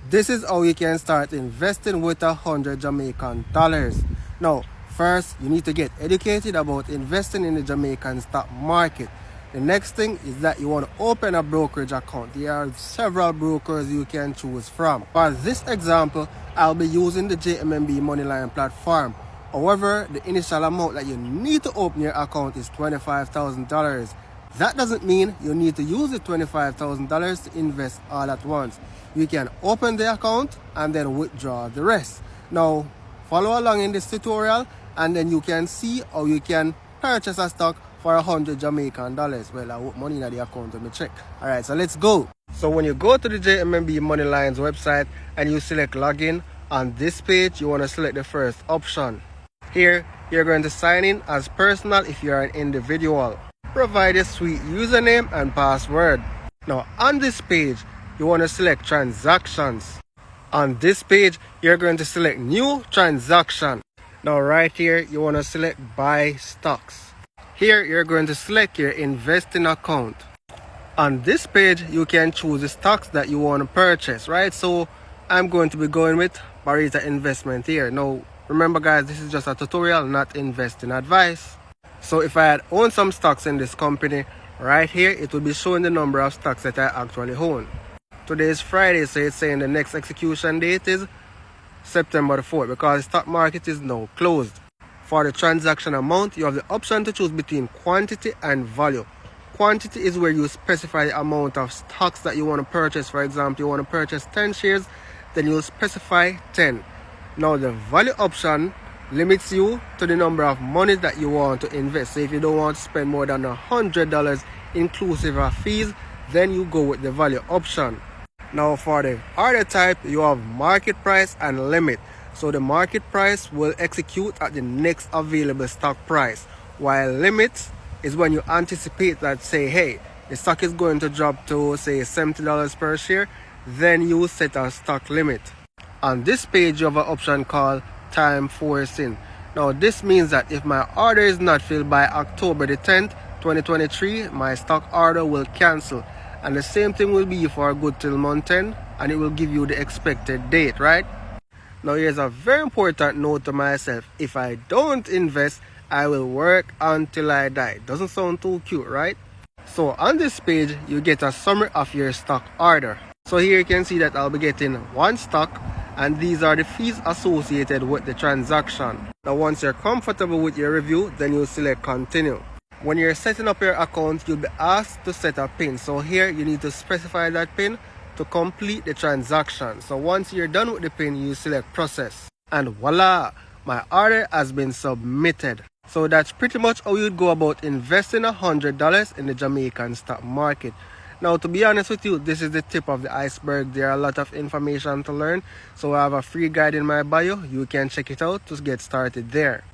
This is how you can start investing with 100 Jamaican dollars. Now, first, you need to get educated about investing in the Jamaican stock market. The next thing is that you want to open a brokerage account. There are several brokers you can choose from. For this example, I'll be using the JMMB Moneyline platform. However, the initial amount that you need to open your account is $25,000. That doesn't mean you need to use the $25,000 to invest all at once. You can open the account and then withdraw the rest. Now, follow along in this tutorial and then you can see how you can purchase a stock for 100 Jamaican dollars. Well, I put money in the account, let me check. Alright, so let's go. So when you go to the JMMB Moneyline's website and you select login, on this page you want to select the first option. Here, you're going to sign in as personal if you're an individual. Provide a sweet username and password. Now on this page, you want to select transactions. On this page, you're going to select new transaction. Now right here, you want to select buy stocks. Here, you're going to select your investing account. On this page, you can choose the stocks that you want to purchase, right? So I'm going to be going with Barita Investment here. Now remember guys, this is just a tutorial, not investing advice. So if I had owned some stocks in this company, right here it will be showing the number of stocks that I actually own. Today is Friday, so it's saying the next execution date is September the 4th because the stock market is now closed. For the transaction amount, you have the option to choose between quantity and value. Quantity is where you specify the amount of stocks that you want to purchase. For example, you want to purchase 10 shares, then you'll specify 10. Now the value option limits you to the number of money that you want to invest. So if you don't want to spend more than $100 inclusive of fees, then you go with the value option. Now for the order type, you have market price and limit. So the market price will execute at the next available stock price, while limit is when you anticipate that, say, hey, the stock is going to drop to say $70 per share, then you set a stock limit. On this page, you have an option called time forcing. Now this means that if my order is not filled by October the 10th, 2023, my stock order will cancel. And the same thing will be for good till month end, and it will give you the expected date, right? Now here's a very important note to myself. If I don't invest, I will work until I die. Doesn't sound too cute, right? So on this page, you get a summary of your stock order. So here you can see that I'll be getting one stock, and these are the fees associated with the transaction. Now once you're comfortable with your review, then you select continue. When you're setting up your account, you'll be asked to set a PIN. So here you need to specify that PIN to complete the transaction. So once you're done with the PIN, you select process. And voila, my order has been submitted. So that's pretty much how you'd go about investing $100 in the Jamaican stock market. Now to be honest with you, this is the tip of the iceberg. There are a lot of information to learn. So I have a free guide in my bio. You can check it out to get started there.